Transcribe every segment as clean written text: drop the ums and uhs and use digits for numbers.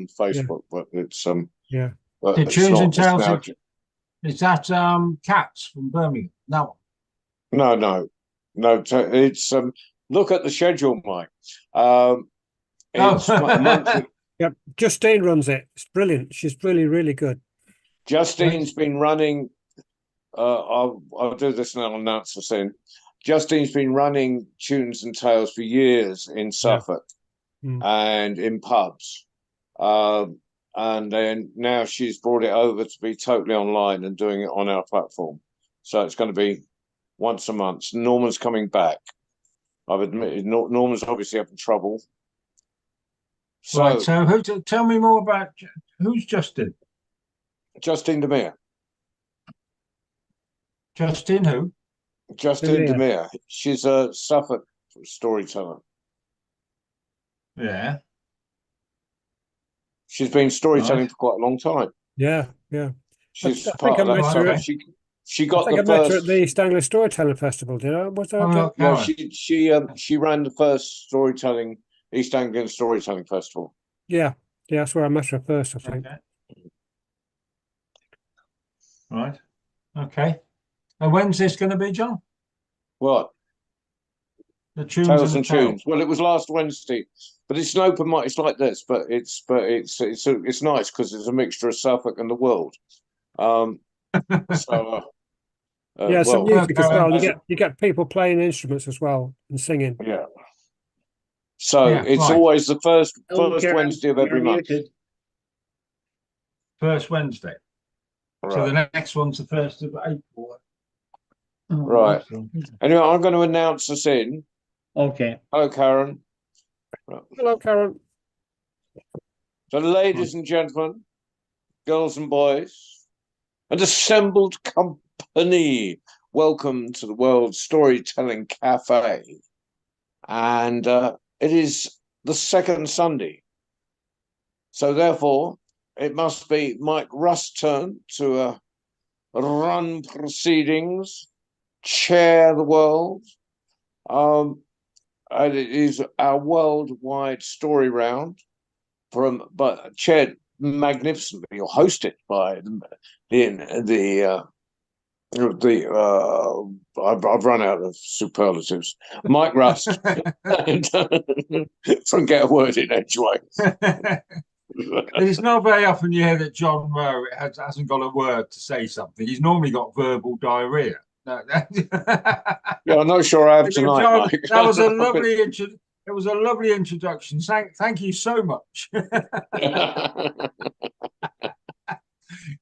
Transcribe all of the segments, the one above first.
on Facebook, but it's Yeah. but The it's Tunes and not. It's Tales. now, Is that Cats from Birmingham? No. no. It's look at the schedule, Mike. It's Oh. monthly. Yep. Justine runs it. It's brilliant. She's really, really good. Justine's been running. I'll do this and I'll announce the scene. Justine's been running Tunes and Tales for years in Suffolk and in pubs. And then now she's brought it over to be totally online and doing it on our platform. So it's going to be once a month. Norman's coming back. I've admitted Norman's obviously having trouble. So, right. So tell me more about who's Justin? Justine Demir. Justin who? Justine Demir. She's a Suffolk storyteller. Yeah. She's been storytelling for quite a long time. Yeah. She's I part think of I met her. that. She got I think the I met her first. at the East Anglia Storytelling Festival. Did I? Was that? No, she ran the first East Anglian Storytelling Festival. Yeah, that's where I met her first, I think. Okay. Right. Okay. And when's this going to be, John? What? The Tunes Tales and Tunes. Well, it was last Wednesday, but it's an open mic. It's like this, but it's nice because it's a mixture of Suffolk and the world. So some music as well. You get people playing instruments as well and singing. Yeah. So it's always the first Wednesday of every month. First Wednesday. Right. So the next one's the 1st of April. Right. Anyway, I'm going to announce us in. Okay. Hello, Karen. Hello, Karen. So, ladies and gentlemen, girls and boys, and assembled company, welcome to the World Storytelling Cafe. And it is the second Sunday. So, therefore, it must be Mike Rust's turn to run proceedings, chair the world. And it is our worldwide story round, chaired magnificently or hosted by I've run out of superlatives. Mike Rust. Forget a word in anyway. It's not very often you hear that John Rowe hasn't got a word to say something. He's normally got verbal diarrhea. No. Yeah, I'm not sure I have tonight, John, Mike. That was a lovely it was a lovely introduction. Thank you so much.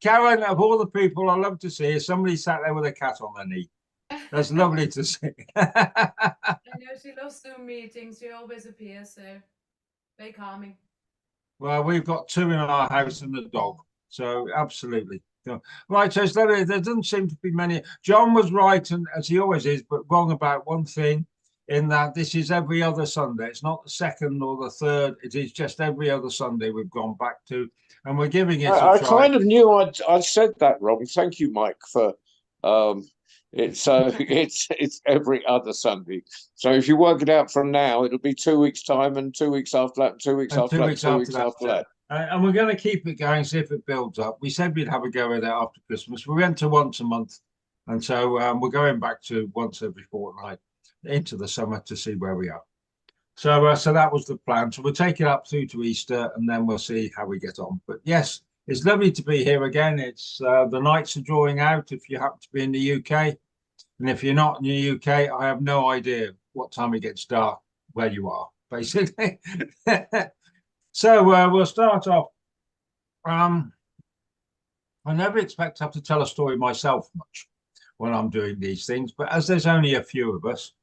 Karen, of all the people I love to see is somebody sat there with a cat on their knee. That's lovely to see. I know she loves Zoom meetings. She always appears, so very calming. Well, we've got 2 in our house and a dog, so absolutely. Right, so there doesn't seem to be many. John was right, and as he always is, but wrong about one thing, in that this is every other Sunday. It's not the 2nd or the 3rd. It is just every other Sunday we've gone back to, and we're giving it a try. I kind of knew I'd said that wrong. Thank you, Mike, for it's every other Sunday. So if you work it out from now, it'll be 2 weeks' time, and 2 weeks after that, and 2 weeks after that, 2 weeks after that. And we're going to keep it going, see if it builds up. We said we'd have a go at it after Christmas. We went to once a month. And so we're going back to once every fortnight into the summer to see where we are. So that was the plan. So we'll take it up through to Easter and then we'll see how we get on. But yes, it's lovely to be here again. It's the nights are drawing out if you happen to be in the UK. And if you're not in the UK, I have no idea what time it gets dark where you are, basically. So we'll start off. I never expect to have to tell a story myself much when I'm doing these things, but as there's only a few of us,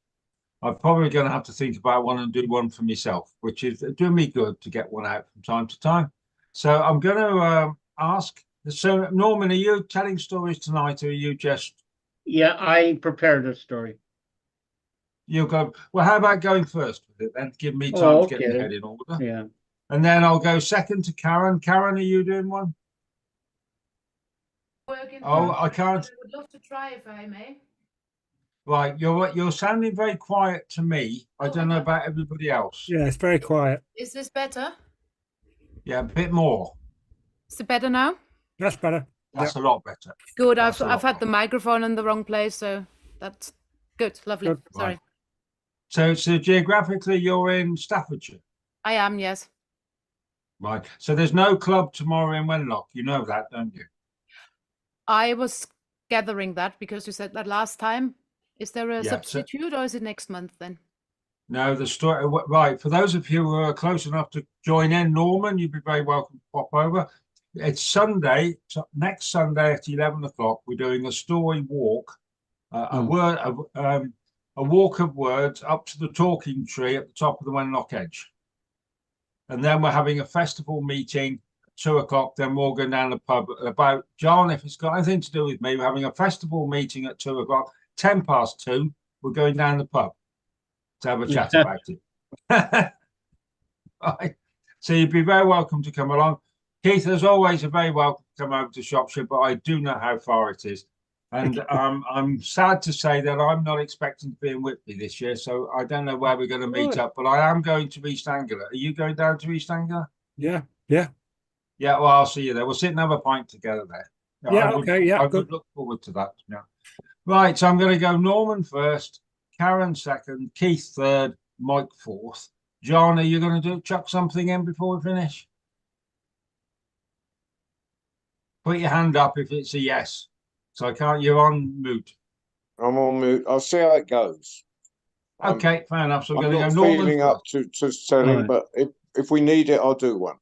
I'm probably going to have to think about one and do one for myself, which is doing me good to get one out from time to time. So I'm going to ask. So Norman, are you telling stories tonight, or are you just? Yeah, I prepared a story. You'll go. Well, how about going first with it then? Give me time to get my head in order. Yeah. And then I'll go second to Karen. Karen, are you doing one? I can't. I would love to try if I may. Right, you're sounding very quiet to me. I don't know about everybody else. Yeah, it's very quiet. Is this better? Yeah, a bit more. Is it better now? That's better. That's a lot better. Good. That's a I've lot had the microphone in the wrong place, so that's good. Lovely. Good. Sorry. Right. So geographically, you're in Staffordshire, I am, yes. right? So there's no club tomorrow in Wenlock. You know that, don't you? I was gathering that because you said that last time. Is there a Yeah, so- substitute or is it next month then? No, the story. Right. For those of you who are close enough to join in, Norman, you'd be very welcome to pop over. It's Sunday, next Sunday at 11 o'clock. We're doing a story walk, a walk of words up to the talking tree at the top of the Wenlock Edge. And then we're having a festival meeting at 2 o'clock. Then we're going down the pub about John. If it's got anything to do with me, we're having a festival meeting at 2 o'clock. 10 past 2, we're going down the pub to have a chat about it. Right. So you'd be very welcome to come along. Keith, as always, you're very welcome to come over to Shropshire, but I do know how far it is. And I'm sad to say that I'm not expecting to be in Whitby this year, so I don't know where we're going to meet up, but I am going to East Anglia. Are you going down to East Anglia? Yeah. Yeah, well, I'll see you there. We'll sit and have a pint together there. Yeah, I would look forward to that. Yeah. Right, so I'm going to go Norman first, Karen second, Keith third, Mike fourth. John, are you going to chuck something in before we finish? Put your hand up if it's a yes. So I can't, you're on mute. I'm on mute. I'll see how it goes. Okay, fair enough. So we're I'm going to not go Norman feeling first. up to selling, Right. but if we need it, I'll do one.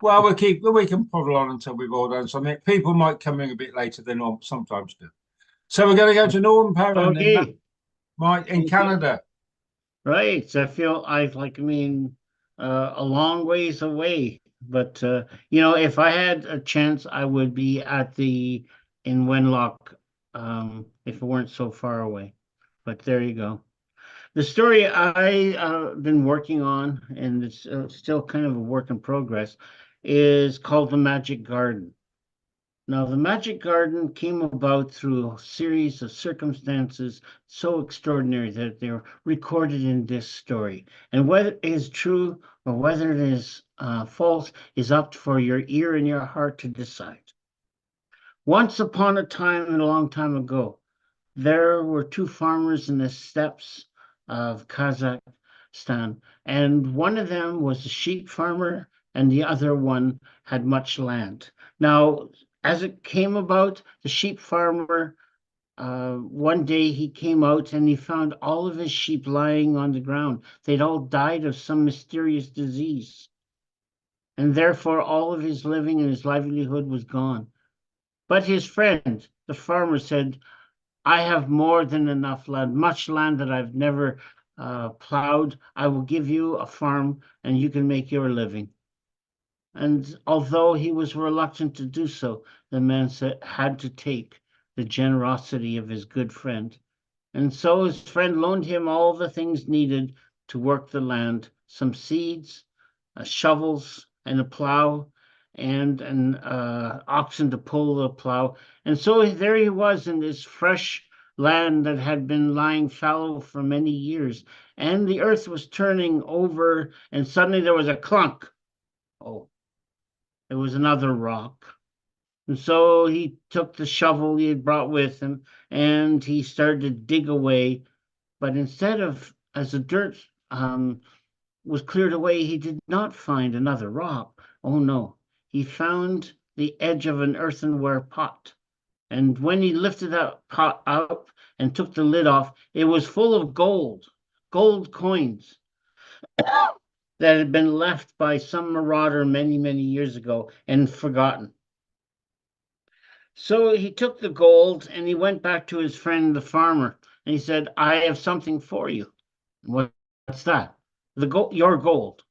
Well, we can puddle on until we've all done something. People might come in a bit later than sometimes do. So we're going to go to Norman Perrin Okay, in Canada. right. I feel a long ways away, but if I had a chance, I would be in Wenlock, if it weren't so far away. But there you go. The story I been working on, and it's still kind of a work in progress, is called The Magic Garden. Now, the Magic Garden came about through a series of circumstances so extraordinary that they're recorded in this story. And whether it is true or whether it is false is up for your ear and your heart to decide. Once upon a time, and a long time ago, there were two farmers in the steppes of Kazakhstan, and one of them was a sheep farmer, and the other one had much land. Now, as it came about, the sheep farmer, one day he came out and he found all of his sheep lying on the ground. They'd all died of some mysterious disease. And therefore, all of his living and his livelihood was gone. But his friend, the farmer, said, I have more than enough land, much land that I've never plowed. I will give you a farm and you can make your living. And although he was reluctant to do so, the man had to take the generosity of his good friend. And so his friend loaned him all the things needed to work the land, some seeds, shovels, and a plow, and an oxen to pull the plow. And so there he was in this fresh land that had been lying fallow for many years. And the earth was turning over, and suddenly there was a clunk. Oh, it was another rock. And so he took the shovel he had brought with him and he started to dig away. But instead of, as the dirt was cleared away, he did not find another rock. Oh no, he found the edge of an earthenware pot. And when he lifted that pot up and took the lid off, it was full of gold coins that had been left by some marauder many, many years ago and forgotten. So he took the gold and he went back to his friend, the farmer, and he said, I have something for you. What's that? Your gold.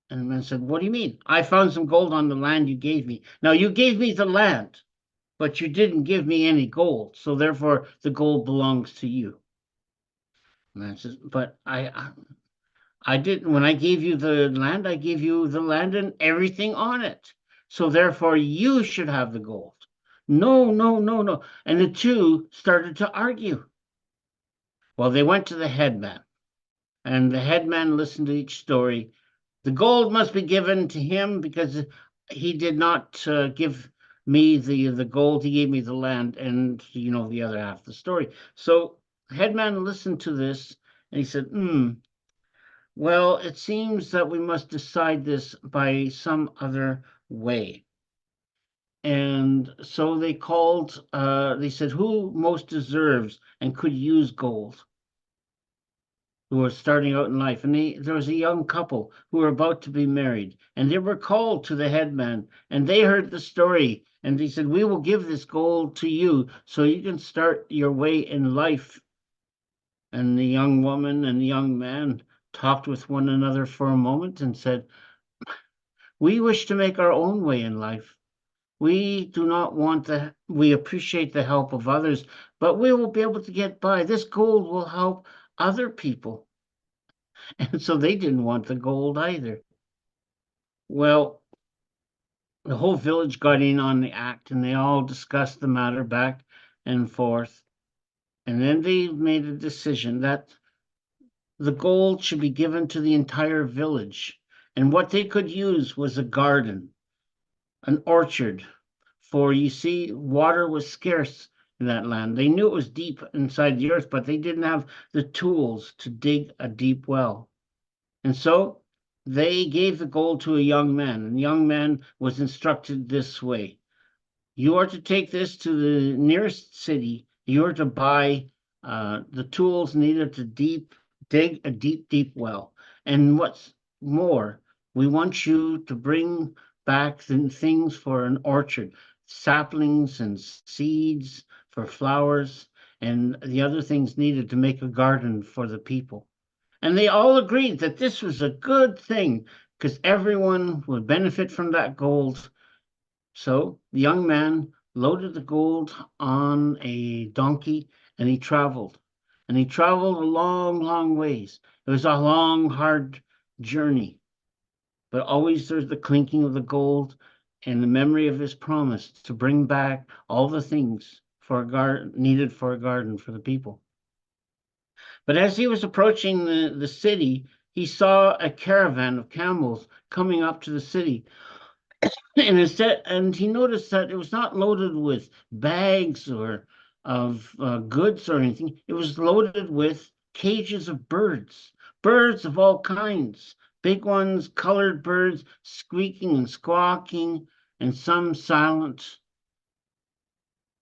And the man said, what do you mean? I found some gold on the land you gave me. Now, you gave me the land, but you didn't give me any gold. So therefore, the gold belongs to you. The man says, but I didn't. When I gave you the land, I gave you the land and everything on it. So therefore, you should have the gold. No. And the two started to argue. Well, they went to the headman, and the headman listened to each story, The gold must be given to him because he did not give me the gold. He gave me the land, and you know the other half of the story. So headman listened to this, and he said, well, it seems that we must decide this by some other way. And so they called, they said, who most deserves and could use gold, who were starting out in life. And there was a young couple who were about to be married, and they were called to the headman, and they heard the story, and they said, we will give this gold to you so you can start your way in life. And the young woman and the young man talked with one another for a moment and said, we wish to make our own way in life. We do not want we appreciate the help of others, but we will be able to get by. This gold will help other people. And so they didn't want the gold either. Well, the whole village got in on the act, and they all discussed the matter back and forth. And then they made a decision that the gold should be given to the entire village. And what they could use was a garden, an orchard, for you see, water was scarce in that land. They knew it was deep inside the earth, but they didn't have the tools to dig a deep well. And so they gave the gold to a young man, and the young man was instructed this way. You are to take this to the nearest city. You are to buy the tools needed to dig a deep well. And what's more, we want you to bring back the things for an orchard, saplings and seeds for flowers, and the other things needed to make a garden for the people. And they all agreed that this was a good thing because everyone would benefit from that gold. So the young man loaded the gold on a donkey, and he traveled. And he traveled a long, long ways. It was a long, hard journey. But always there's the clinking of the gold and the memory of his promise to bring back all the things for a garden needed for a garden for the people. But as he was approaching the city, he saw a caravan of camels coming up to the city. And he noticed that it was not loaded with bags or of goods or anything. It was loaded with cages of birds of all kinds, big ones, colored birds, squeaking and squawking, and some silent.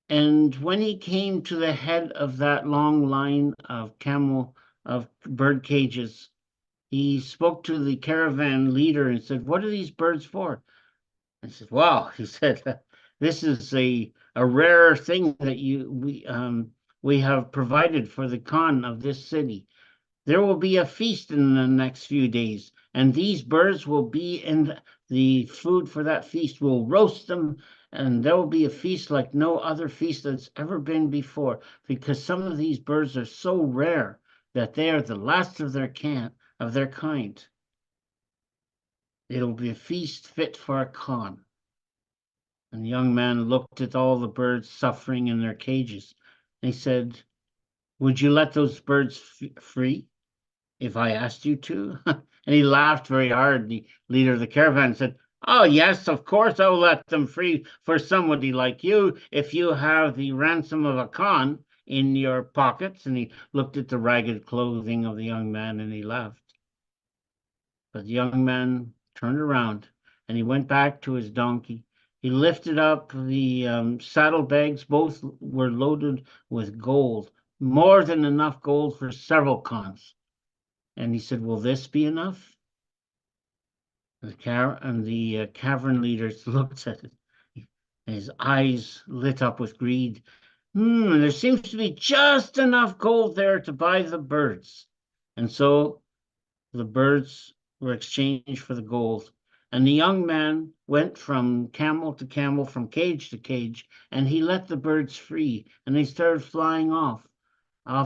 And when he came to the head of that long line of bird cages, he spoke to the caravan leader and said, what are these birds for? I said, wow, he said, this is a rare thing that we have provided for the Khan of this city. There will be a feast in the next few days, and these birds will be in the food for that feast. We'll roast them, and there will be a feast like no other feast that's ever been before, because some of these birds are so rare that they are the last of their kind. It'll be a feast fit for a Khan. And the young man looked at all the birds suffering in their cages. And he said, would you let those birds free if I asked you to? And he laughed very hard. The leader of the caravan said, oh, yes, of course I will let them free for somebody like you if you have the ransom of a Khan in your pockets. And he looked at the ragged clothing of the young man and he laughed. But the young man turned around and he went back to his donkey. He lifted up the saddlebags. Both were loaded with gold, more than enough gold for several Khans. And he said, will this be enough? The cavern leaders looked at it. And his eyes lit up with greed. There seems to be just enough gold there to buy the birds. And so the birds were exchanged for the gold. And the young man went from camel to camel, from cage to cage, and he let the birds free. And they started flying off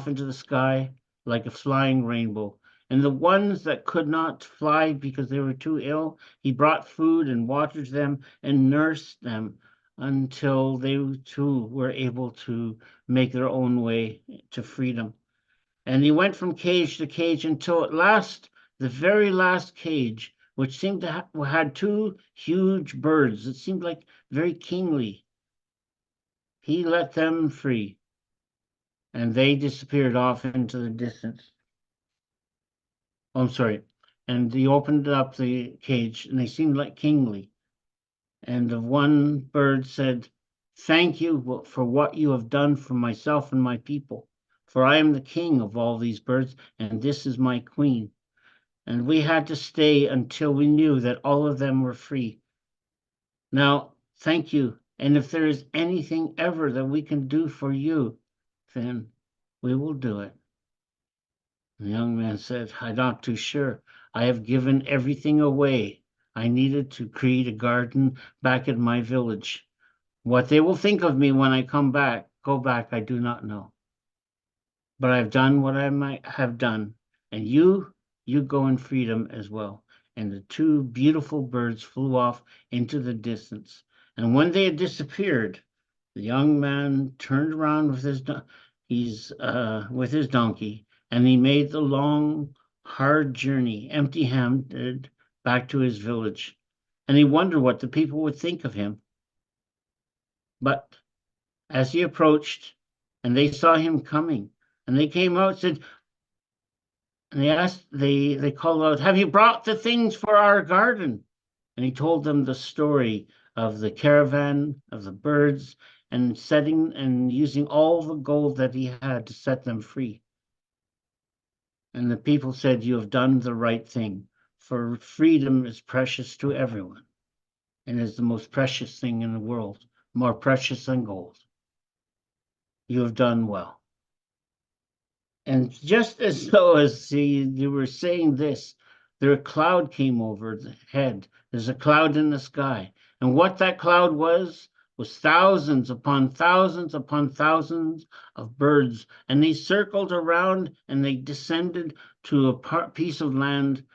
into the sky like a flying rainbow. And the ones that could not fly because they were too ill, he brought food and watered them and nursed them until they too were able to make their own way to freedom. And he went from cage to cage until at last, the very last cage which seemed to had two huge birds. It seemed like very kingly. He let them free, and they disappeared off into the distance. Oh, I'm sorry. And he opened up the cage, and they seemed like kingly. And the one bird said, "Thank you for what you have done for myself and my people. For I am the king of all these birds, and this is my queen. And we had to stay until we knew that all of them were free. Now, thank you. And if there is anything ever that we can do for you, then we will do it." The young man said, "I'm not too sure. I have given everything away I needed to create a garden back in my village. What they will think of me when I go back, I do not know. But I've done what I might have done, and you go in freedom as well." And the two beautiful birds flew off into the distance. And when they had disappeared, the young man turned around with his donkey, and he made the long, hard journey, empty-handed, back to his village. And he wondered what the people would think of him. But as he approached, and they saw him coming, and they came out, and they called out, "Have you brought the things for our garden?" And he told them the story of the caravan, of the birds, and using all the gold that he had to set them free. And the people said, "You have done the right thing, for freedom is precious to everyone, and is the most precious thing in the world, more precious than gold. You have done well." And just as though you were saying this, a cloud came over the head. There's a cloud in the sky. And what that cloud was thousands upon thousands upon thousands of birds. And they circled around, and they descended to a piece of land,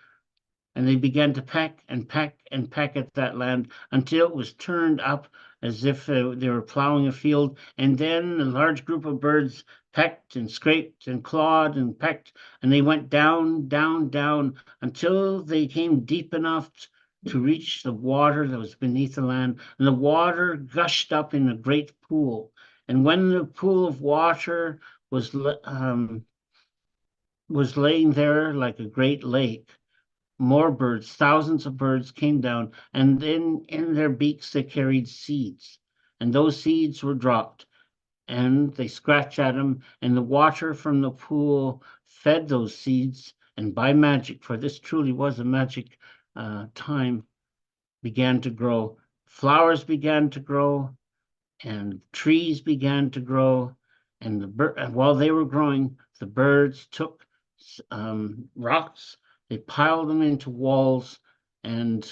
and they began to peck and peck and peck at that land until it was turned up as if they were plowing a field. And then a large group of birds pecked and scraped and clawed and pecked, and they went down, down, down until they came deep enough to reach the water that was beneath the land. And the water gushed up in a great pool. And when the pool of water was laying there like a great lake, more birds, thousands of birds, came down, and then in their beaks they carried seeds, and those seeds were dropped, and they scratched at them, and the water from the pool fed those seeds, and by magic, for this truly was a magic time, began to grow. Flowers began to grow, and trees began to grow, and while they were growing, the birds took rocks. They piled them into walls, and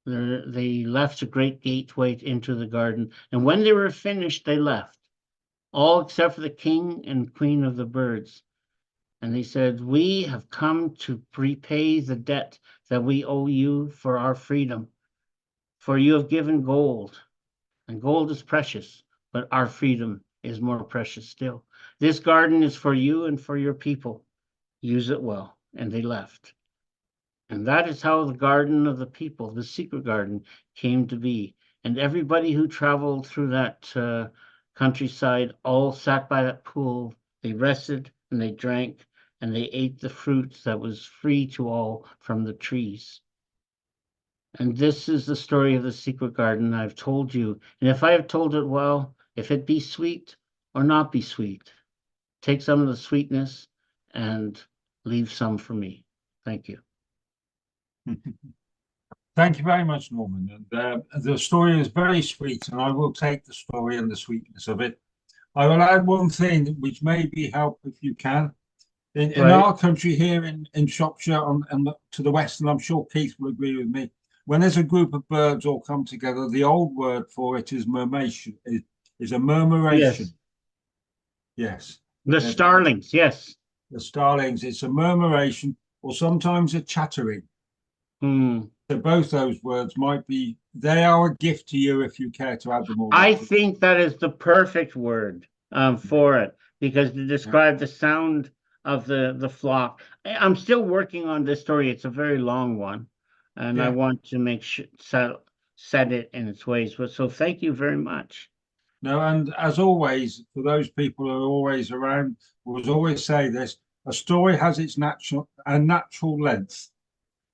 they left a great gateway into the garden. And when they were finished, they left, all except for the king and queen of the birds. And they said, "We have come to repay the debt that we owe you for our freedom. For you have given gold, and gold is precious, but our freedom is more precious still. This garden is for you and for your people. Use it well." And they left. And that is how the garden of the people, the secret garden, came to be. And everybody who traveled through that countryside all sat by that pool. They rested and they drank and they ate the fruit that was free to all from the trees. And this is the story of the secret garden I've told you. And if I have told it well, if it be sweet or not be sweet, take some of the sweetness and leave some for me. Thank you. Thank you very much, Norman. And the story is very sweet, and I will take the story and the sweetness of it. I will add one thing which may be help if you can. In our country here in Shropshire to the west, and I'm sure Keith will agree with me, when there's a group of birds all come together, the old word for it is murmuration. Is a murmuration. Yes. The starlings, yes. The starlings, it's a murmuration or sometimes a chattering. So both those words they are a gift to you if you care to add them all. I think that is the perfect word for it, because to describe the sound of the flock. I'm still working on this story. It's a very long one, and I want to make sure set it in its ways. But so thank you very much. No, and as always, for those people who are always around, we'll always say this: a story has its natural length.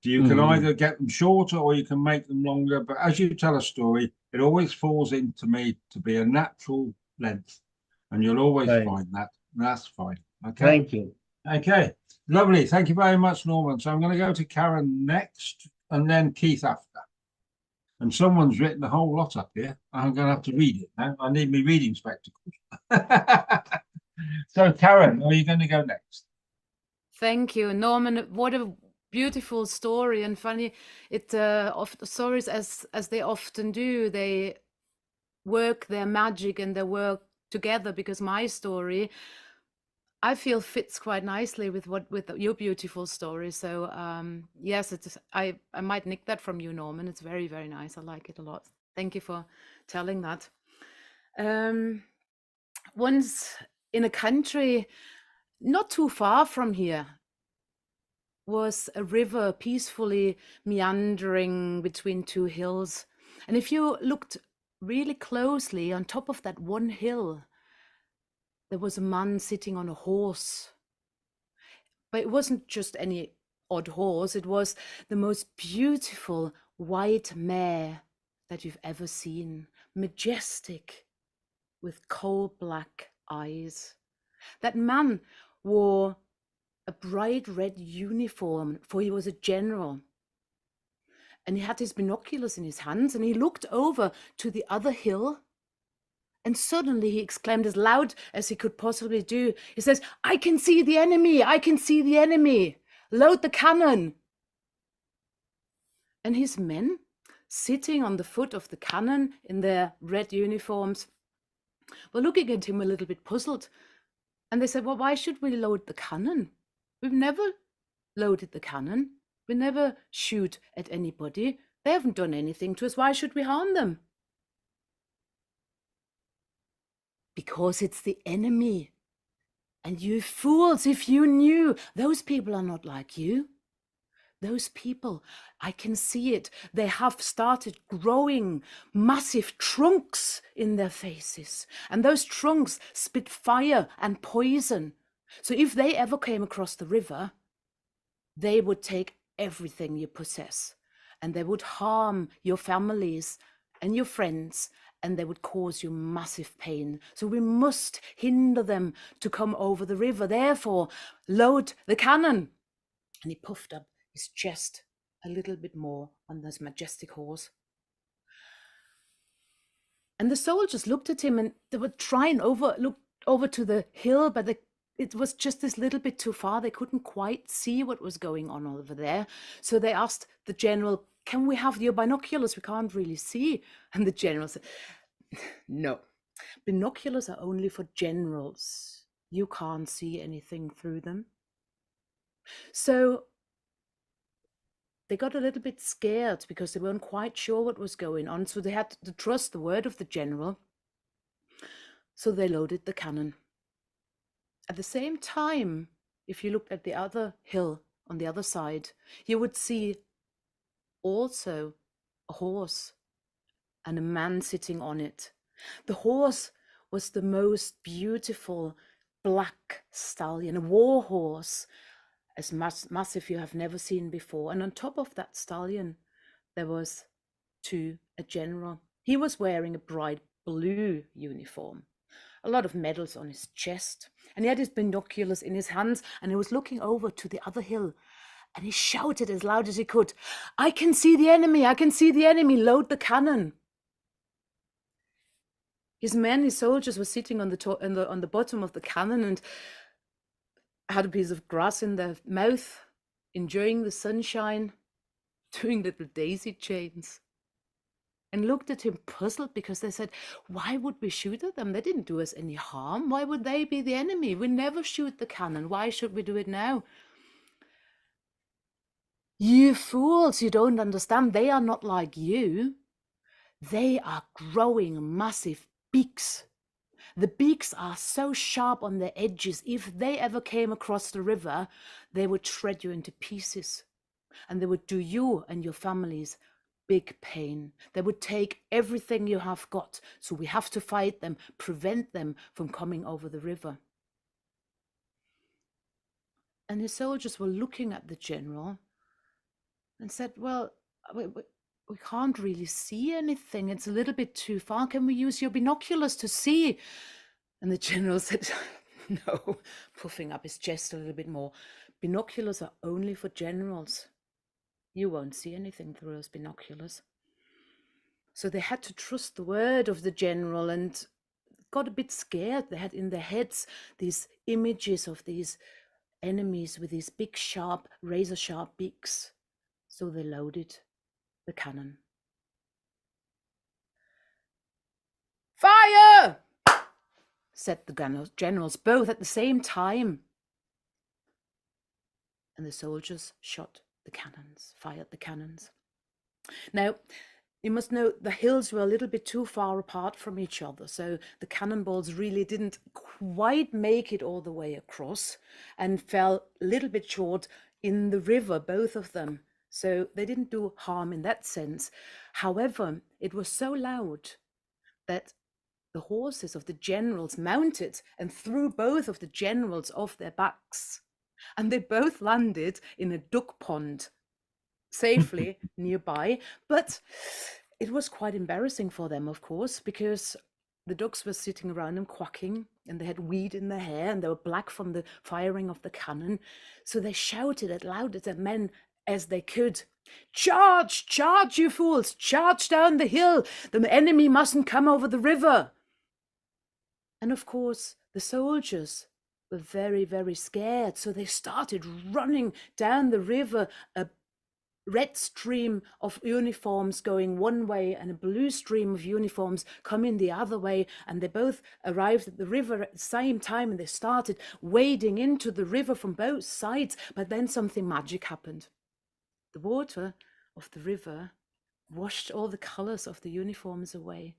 You can either get them shorter or you can make them longer. But as you tell a story, it always falls into me to be a natural length, and you'll always find that. That's fine. Okay. Thank you. Okay. Lovely. Thank you very much, Norman. So I'm going to go to Karen next, and then Keith after. And someone's written a whole lot up here. I'm going to have to read it now. I need my reading spectacles. So, Karen, are you going to go next? Thank you, Norman. What a beautiful story and funny. It stories as they often do. They work their magic and they work together, because my story, I feel, fits quite nicely with your beautiful story. So yes, I might nick that from you, Norman. It's very, very nice. I like it a lot. Thank you for telling that. Once in a country not too far from here was a river peacefully meandering between two hills. And if you looked really closely, on top of that one hill, there was a man sitting on a horse. But it wasn't just any odd horse. It was the most beautiful white mare that you've ever seen. Majestic, with coal black eyes. That man wore a bright red uniform, for he was a general. And he had his binoculars in his hands, and he looked over to the other hill. And suddenly he exclaimed as loud as he could possibly do. He says, "I can see the enemy! I can see the enemy! Load the cannon!" And his men, sitting on the foot of the cannon in their red uniforms, were looking at him a little bit puzzled. And they said, "Well, why should we load the cannon? We've never loaded the cannon. We never shoot at anybody. They haven't done anything to us. Why should we harm them?" "Because it's the enemy. And you fools, if you knew, those people are not like you. Those people, I can see it. They have started growing massive trunks in their faces. And those trunks spit fire and poison. So if they ever came across the river, they would take everything you possess. And they would harm your families and your friends, and they would cause you massive pain. So we must hinder them to come over the river. Therefore, load the cannon." And he puffed up his chest a little bit more on this majestic horse. And the soldiers looked at him, and they were trying look over to the hill, but it was just this little bit too far. They couldn't quite see what was going on over there. So they asked the general, "Can we have your binoculars? We can't really see." And the general said, "No, binoculars are only for generals. You can't see anything through them." So they got a little bit scared because they weren't quite sure what was going on. So they had to trust the word of the general. So they loaded the cannon. At the same time, if you looked at the other hill on the other side, you would see also a horse and a man sitting on it. The horse was the most beautiful black stallion, a war horse, as massive you have never seen before. And on top of that stallion, there was a general. He was wearing a bright blue uniform, a lot of medals on his chest, and he had his binoculars in his hands, and he was looking over to the other hill, and he shouted as loud as he could, "I can see the enemy! I can see the enemy! Load the cannon!" His men, his soldiers, were sitting on the bottom of the cannon and had a piece of grass in their mouth, enjoying the sunshine, doing little daisy chains, and looked at him puzzled, because they said, "Why would we shoot at them? They didn't do us any harm. Why would they be the enemy? We never shoot the cannon. Why should we do it now?" "You fools, you don't understand. They are not like you. They are growing massive beaks. The beaks are so sharp on their edges, if they ever came across the river, they would shred you into pieces. and they would do you and your families big pain. They would take everything you have got. So we have to fight them, prevent them from coming over the river. And his soldiers were looking at the general and said, well, we can't really see anything. It's a little bit too far. Can we use your binoculars to see? And the general said, no, puffing up his chest a little bit more. Binoculars are only for generals. You won't see anything through those binoculars. So they had to trust the word of the general and got a bit scared. They had in their heads these images of these enemies with these big, sharp, razor-sharp beaks. So they loaded the cannon. Fire! Said the generals, both at the same time. And the soldiers shot the cannons, fired the cannons. Now, you must know the hills were a little bit too far apart from each other, so the cannonballs really didn't quite make it all the way across and fell a little bit short in the river, both of them. So they didn't do harm in that sense. However, it was so loud that the horses of the generals mounted and threw both of the generals off their backs. And they both landed in a duck pond safely nearby. But it was quite embarrassing for them, of course, because the ducks were sitting around and quacking, and they had weed in their hair, and they were black from the firing of the cannon. So they shouted as loud as the men as they could, "Charge! Charge, you fools! Charge down the hill! The enemy mustn't come over the river!" And of course, the soldiers were very, very scared. So they started running down the river, a red stream of uniforms going one way and a blue stream of uniforms coming the other way. And they both arrived at the river at the same time, and they started wading into the river from both sides. But then something magic happened. The water of the river washed all the colors of the uniforms away.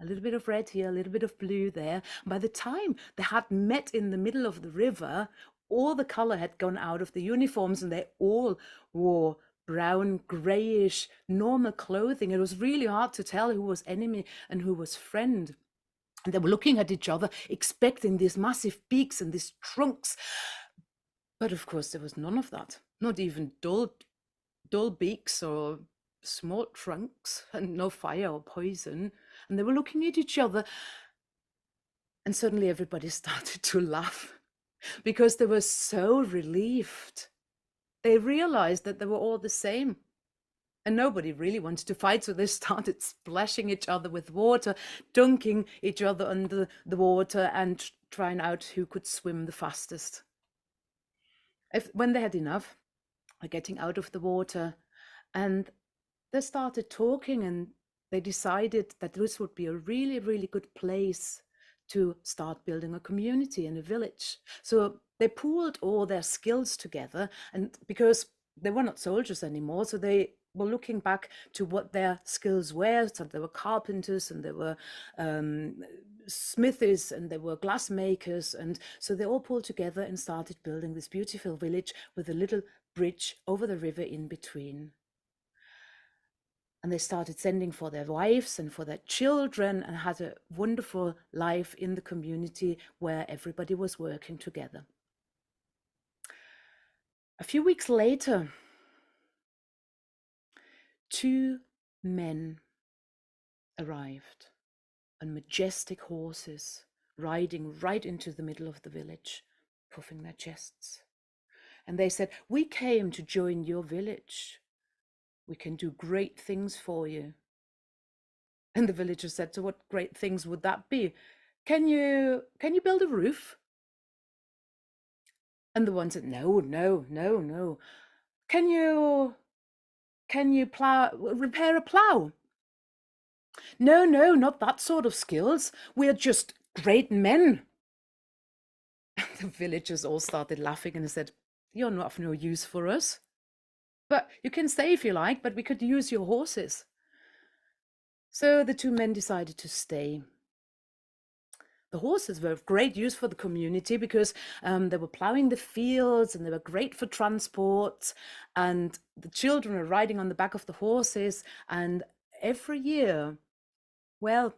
A little bit of red here, a little bit of blue there. And by the time they had met in the middle of the river, all the color had gone out of the uniforms, and they all wore brown, grayish, normal clothing. It was really hard to tell who was enemy and who was friend. And they were looking at each other, expecting these massive beaks and these trunks. But of course, there was none of that. Not even dull beaks or small trunks, and no fire or poison. And they were looking at each other, and suddenly everybody started to laugh because they were so relieved. They realized that they were all the same, and nobody really wanted to fight. So they started splashing each other with water, dunking each other under the water, and trying out who could swim the fastest. When they had enough, getting out of the water, and they started talking, and they decided that this would be a really, really good place to start building a community in a village. So they pooled all their skills together, and because they were not soldiers anymore, so they were looking back to what their skills were. So there were carpenters, and there were smithies, and there were glass makers, and so they all pulled together and started building this beautiful village with a little bridge over the river in between. And they started sending for their wives and for their children, and had a wonderful life in the community where everybody was working together. A few weeks later, 2 men arrived on majestic horses, riding right into the middle of the village, puffing their chests. And they said, "We came to join your village. We can do great things for you." And the villagers said, "So what great things would that be? Can you build a roof?" And the one said, no. Can you repair a plow? No, not that sort of skills. We're just great men. The villagers all started laughing and said, "You're not of no use for us. But you can stay if you like, but we could use your horses." So the 2 men decided to stay. the horses were of great use for the community because they were plowing the fields and they were great for transport, and the children were riding on the back of the horses. And every year, well,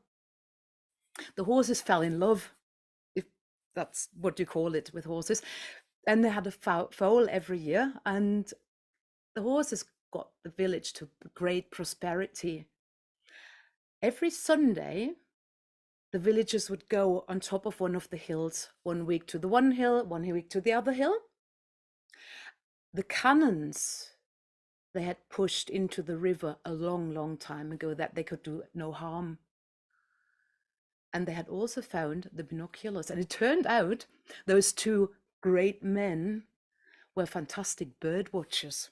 the horses fell in love, if that's what you call it with horses, and they had a foal every year, and the horses got the village to great prosperity. Every Sunday, the villagers would go on top of one of the hills, 1 week to the one hill, 1 week to the other hill. The cannons they had pushed into the river a long, long time ago that they could do no harm. And they had also found the binoculars. And it turned out those two great men were fantastic bird watchers.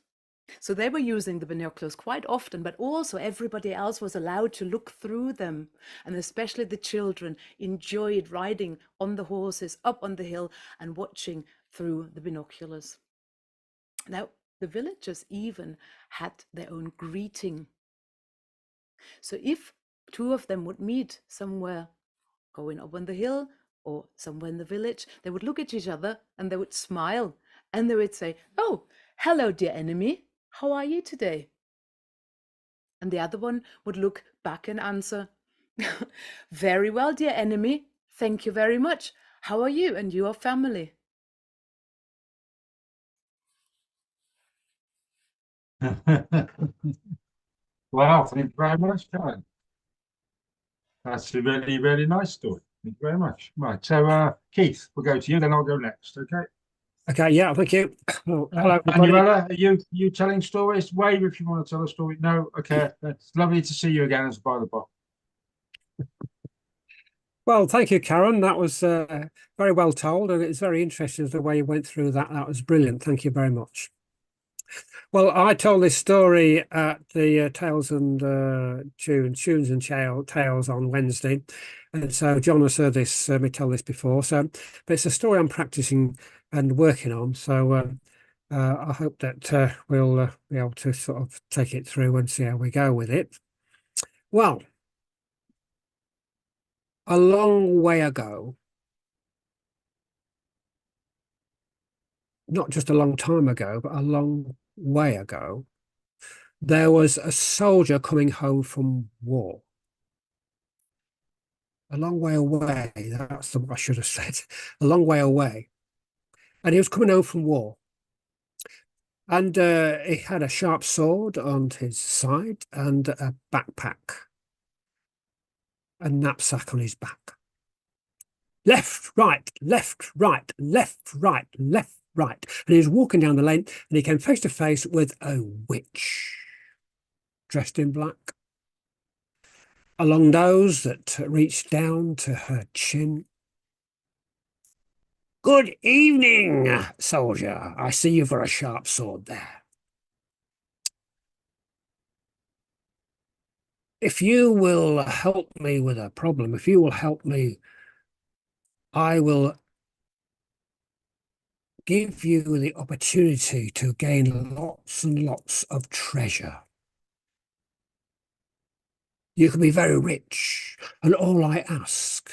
So they were using the binoculars quite often, but also everybody else was allowed to look through them. And especially the children enjoyed riding on the horses up on the hill and watching through the binoculars. Now, the villagers even had their own greeting. So if two of them would meet somewhere going up on the hill or somewhere in the village, they would look at each other and they would smile and they would say, "Oh, hello, dear enemy. How are you today?" And the other one would look back and answer, "Very well, dear enemy. Thank you very much. How are you and your family?" Wow, thank you very much, Karen. That's a really, really nice story. Thank you very much. Right, so Keith, we'll go to you, then I'll go next, okay? Okay, yeah, thank you. Well, hello, everybody. Manuela, are you telling stories? Wave if you want to tell a story. No, okay. It's lovely to see you again as by the by. Well, thank you, Karen. That was very well told, and it's very interesting the way you went through that. That was brilliant. Thank you very much. Well, I told this story at the Tales and Tunes and Tales on Wednesday, and so John has heard this me tell this before. So, but it's a story I'm practicing and working on. So I hope that we'll be able to sort of take it through and see how we go with it. Well, a long way ago, not just a long time ago, but a long way ago, there was a soldier coming home from war. A long way away, that's what I should have said. A long way away. And he was coming home from war. And he had a sharp sword on his side and a backpack, a knapsack on his back. Left, right, left, right, left, right, left, right. And he was walking down the lane and he came face to face with a witch dressed in black. A long nose that reached down to her chin. "Good evening, soldier. I see you've got a sharp sword there. If you will help me with a problem, if you will help me, I will give you the opportunity to gain lots and lots of treasure. You can be very rich, and all I ask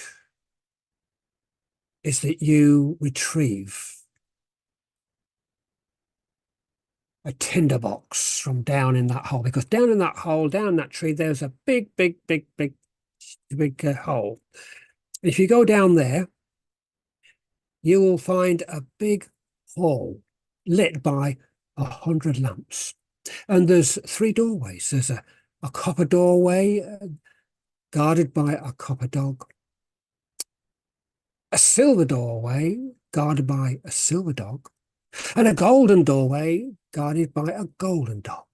is that you retrieve a tinderbox from down in that hole, because down in that hole, down that tree, there's a big hole. If you go down there, you will find a big hall lit by 100 lamps. And there's 3 doorways. There's a copper doorway guarded by a copper dog, a silver doorway guarded by a silver dog, and a golden doorway guarded by a golden dog.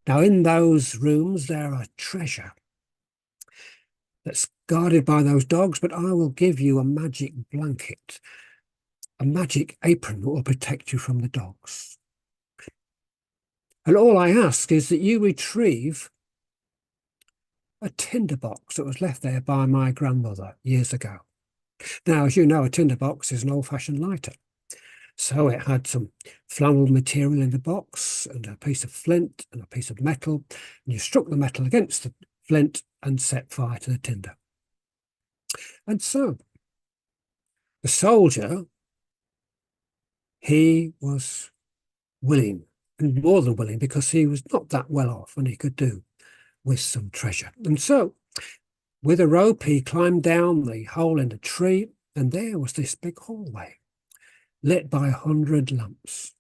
Now, in those rooms, there are treasure that's guarded by those dogs, but I will give you a magic blanket, a magic apron that will protect you from the dogs. And all I ask is that you retrieve a tinderbox that was left there by my grandmother years ago. Now, as you know, a tinderbox is an old-fashioned lighter. So it had some flammable material in the box and a piece of flint and a piece of metal. And you struck the metal against the flint and set fire to the tinder. And so the soldier, he was willing, and more than willing, because he was not that well off and he could do with some treasure. And so with a rope, he climbed down the hole in the tree, and there was this big hallway lit by 100 lamps.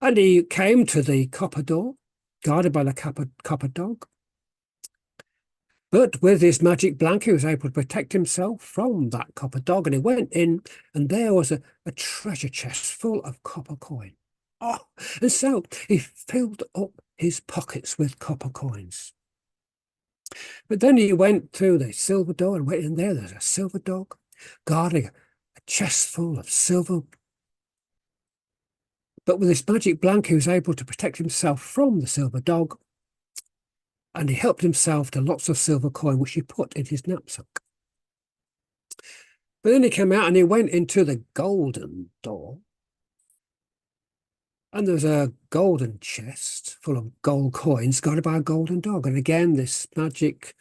And he came to the copper door, guarded by the copper dog. But with his magic blanket, he was able to protect himself from that copper dog. And he went in, and there was a treasure chest full of copper coin. Oh, and so he filled up his pockets with copper coins. But then he went to the silver door and went in there. There's a silver dog guarding a chest full of silver. But with his magic blanket, he was able to protect himself from the silver dog. And he helped himself to lots of silver coin, which he put in his knapsack. But then he came out and he went into the golden door. And there was a golden chest full of gold coins guarded by a golden dog. And again, this magic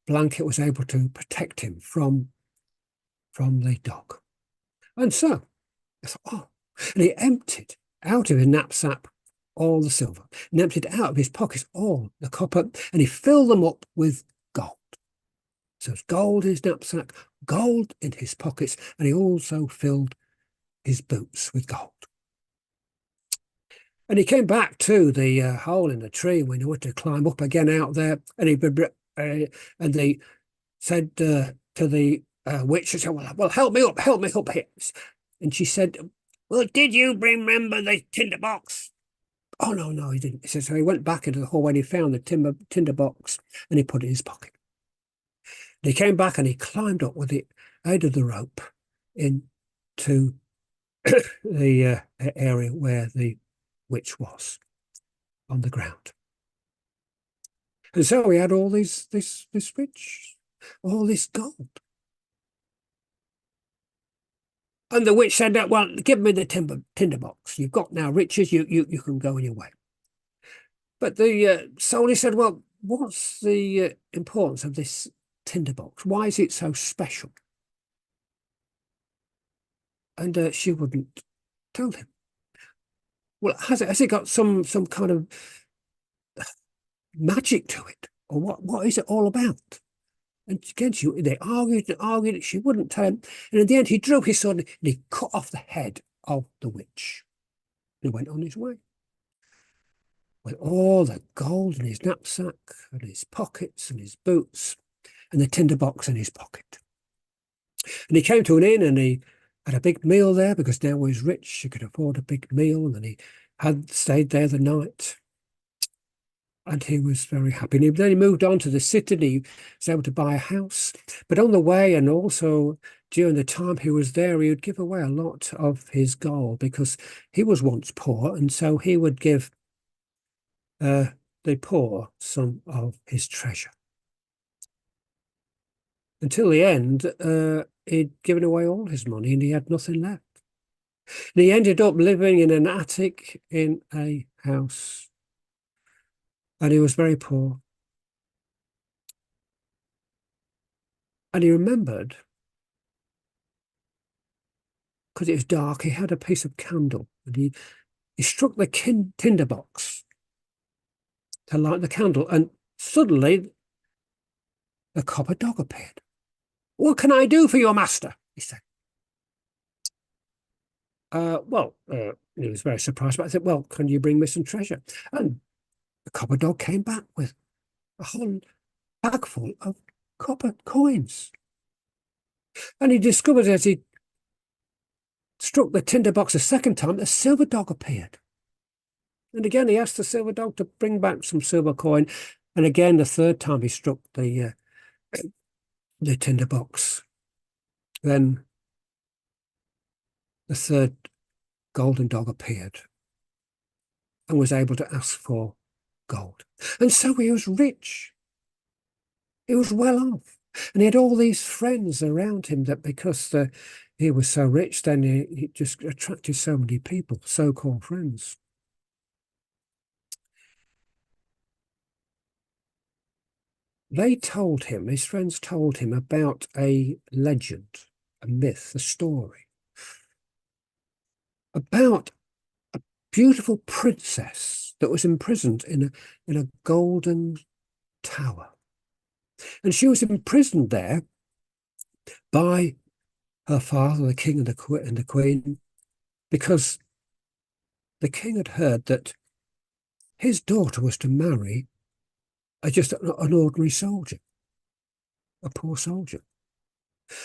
blanket was able to protect him from the dog. And so, I thought, oh, and he emptied out of his knapsack all the silver, and emptied out of his pockets all the copper, and he filled them up with gold. So it's gold in his knapsack, gold in his pockets, and he also filled his boots with gold. And he came back to the hole in the tree when he wanted to climb up again out there, and they said to the witch, said, well, help me up here. And she said, well, did you remember the tinderbox? Oh, no, he didn't. He said, so he went back into the hallway and he found the tinderbox and he put it in his pocket. And he came back and he climbed up with the aid of the rope into the area where the witch was on the ground. And so he had all this rich, all this gold. And the witch said, well, give me the tinderbox. You've got now riches, you can go on your way. But the soldier said, well, what's the importance of this tinderbox? Why is it so special? And she wouldn't tell him. Well, has it got some kind of magic to it? Or what is it all about? And again, they argued and argued. She wouldn't tell him. And in the end, he drew his sword and he cut off the head of the witch. He went on his way with all the gold in his knapsack and his pockets and his boots and the tinderbox in his pocket. And he came to an inn and he had a big meal there because now he was rich. He could afford a big meal, and then he had stayed there the night. And he was very happy. And then he moved on to the city and he was able to buy a house. But on the way, and also during the time he was there, he would give away a lot of his gold because he was once poor. And so he would give the poor some of his treasure. Until the end, he'd given away all his money and he had nothing left. And he ended up living in an attic in a house. And he was very poor. And he remembered, because it was dark, he had a piece of candle. And he struck the tinderbox to light the candle. And suddenly, the copper dog appeared. What can I do for your master? He said. He was very surprised. But I said, well, can you bring me some treasure? And the copper dog came back with a whole bag full of copper coins. And he discovered as he struck the tinderbox a second time, the silver dog appeared. And again, he asked the silver dog to bring back some silver coin. And again, the third time he struck the tinderbox. Then the third golden dog appeared and was able to ask for gold. And so he was rich. He was well off. And he had all these friends around him that because he was so rich, then he just attracted so many people, so-called friends. they told him, his friends told him about a legend, a myth, a story about a beautiful princess that was imprisoned in a golden tower. And she was imprisoned there by her father, the king and the queen, because the king had heard that his daughter was to marry just an ordinary soldier, a poor soldier.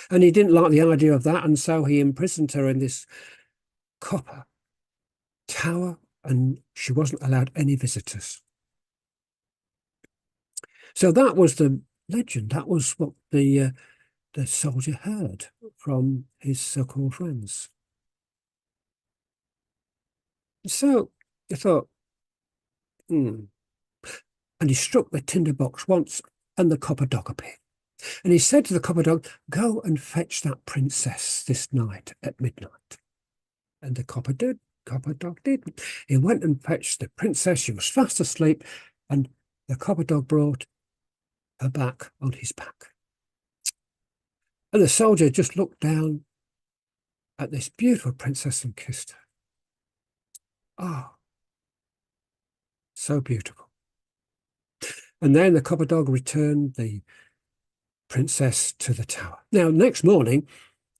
And he didn't like the idea of that, and so he imprisoned her in this copper tower, and she wasn't allowed any visitors. So that was the legend. That was what the soldier heard from his so-called friends. So he thought, And he struck the tinderbox once, and the copper dog appeared. And he said to the copper dog, "Go and fetch that princess this night at midnight." And the copper dog did. He went and fetched the princess. She was fast asleep, and the copper dog brought her back on his back. And the soldier just looked down at this beautiful princess and kissed her. Ah, so beautiful. And then the copper dog returned the princess to the tower. Now, next morning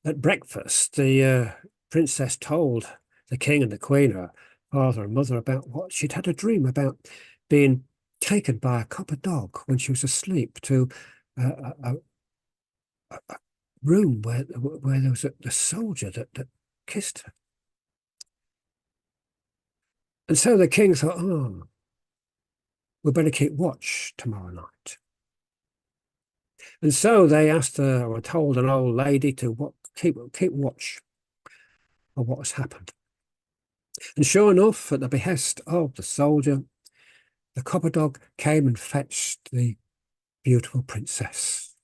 at breakfast, the princess told the king and the queen, her father and mother, about what she'd had a dream about being taken by a copper dog when she was asleep to a room where there was a soldier that kissed her. And so the king thought, we better keep watch tomorrow night. And so they asked her, or told an old lady to keep watch of what has happened. And sure enough, at the behest of the soldier, the copper dog came and fetched the beautiful princess,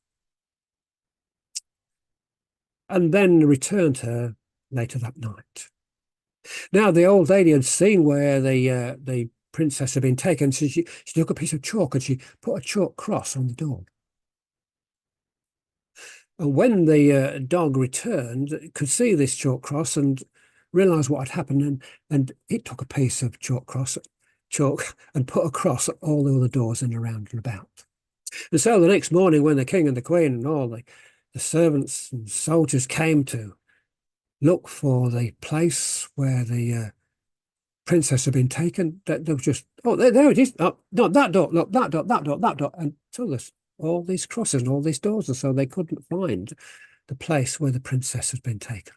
and then returned her later that night. Now the old lady had seen where the princess had been taken, so she took a piece of chalk and she put a chalk cross on the door. And when the dog returned, it could see this chalk cross and realised what had happened, and it took a piece of chalk and put a cross at all the other doors and around and about. And so the next morning, when the king and the queen and all the servants and soldiers came to look for the place where the princess had been taken, that they were just, there it is. Oh, no, that door, look, that door. And so there's all these crosses and all these doors, and so they couldn't find the place where the princess had been taken.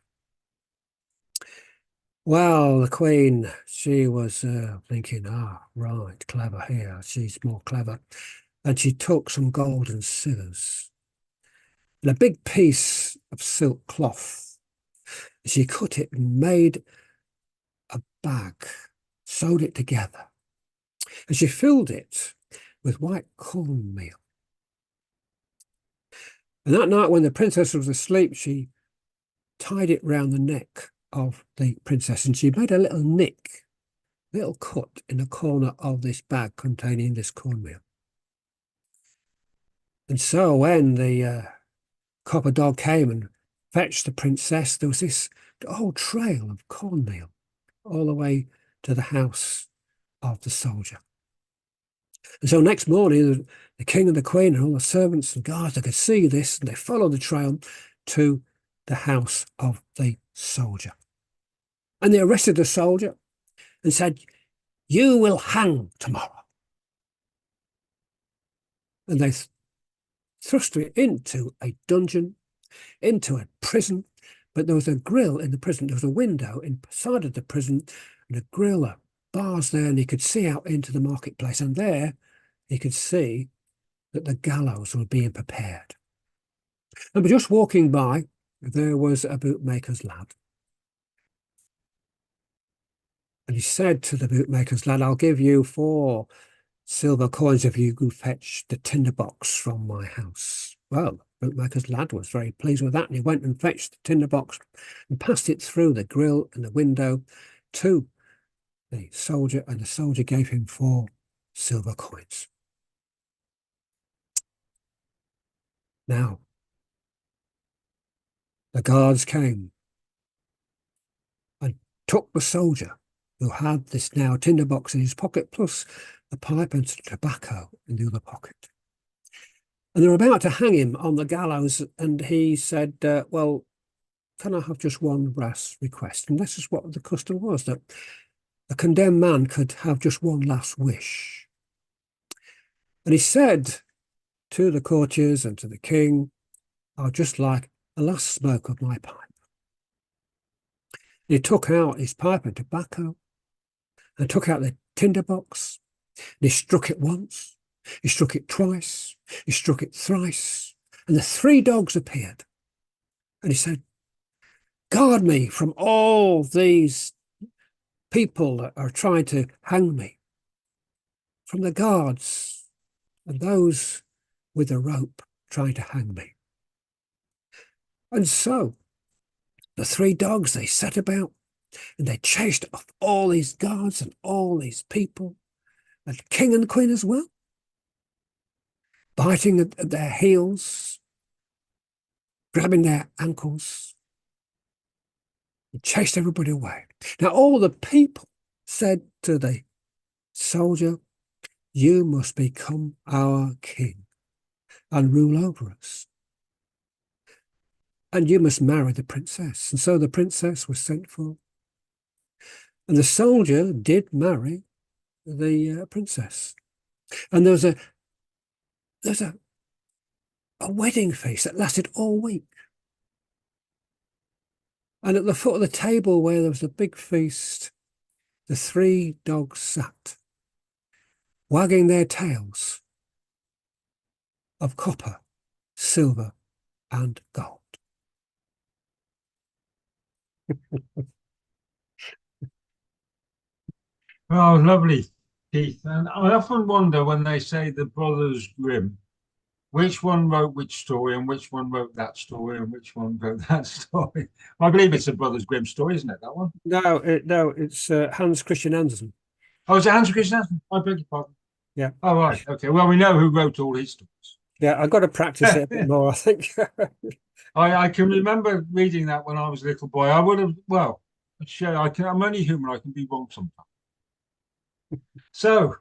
Well, the queen, she was thinking, right, clever here. She's more clever. And she took some golden scissors and a big piece of silk cloth. She cut it and made a bag, sewed it together. And she filled it with white cornmeal. And that night, when the princess was asleep, she tied it round the neck of the princess, and she made a little cut in the corner of this bag containing this cornmeal. And so when the copper dog came and fetched the princess, there was this whole trail of cornmeal all the way to the house of the soldier. And so next morning, the king and the queen and all the servants and guards, they could see this, and they followed the trail to the house of the soldier. And they arrested the soldier and said, "You will hang tomorrow." And they thrust him into a dungeon, into a prison, but there was a grill in the prison. There was a window inside of the prison, and a grill, bars there, and he could see out into the marketplace. And there he could see that the gallows were being prepared. And just walking by, there was a bootmaker's lad. And he said to the bootmaker's lad, "I'll give you 4 silver coins if you can fetch the tinderbox from my house." Well, the bootmaker's lad was very pleased with that, and he went and fetched the tinderbox and passed it through the grill and the window to the soldier, and the soldier gave him 4 silver coins. Now, the guards came and took the soldier who had this now tinderbox in his pocket, plus a pipe and tobacco in the other pocket. And they were about to hang him on the gallows, and he said, well, can I have just one last request? And this is what the custom was, that a condemned man could have just one last wish. And he said to the courtiers and to the king, I'd just like a last smoke of my pipe. He took out his pipe and tobacco and took out the tinderbox, and he struck it once, he struck it twice, he struck it thrice, and the 3 dogs appeared. And he said, guard me from all these people that are trying to hang me, from the guards and those with a rope trying to hang me. And so the 3 dogs, they set about and they chased off all these guards and all these people, and king and queen as well, biting at their heels, grabbing their ankles, and chased everybody away. Now all the people said to the soldier, you must become our king and rule over us. And you must marry the princess. And so the princess was sent for. And the soldier did marry the princess. And there's a wedding feast that lasted all week. And at the foot of the table where there was a big feast, the 3 dogs sat, wagging their tails of copper, silver, and gold. Oh, lovely, Keith. And I often wonder when they say the Brothers Grimm, which one wrote which story and which one wrote that story and which one wrote that story. I believe it's a Brothers Grimm story, isn't it, that one? No, it's Hans Christian Andersen. Oh, is it Hans Christian Andersen? I beg your pardon. Yeah. Oh, right. Okay. Well, we know who wrote all his stories. Yeah, I've got to practice it a bit more, I think. I can remember reading that when I was a little boy. I would have, well, I'm only human. I can be wrong sometimes. So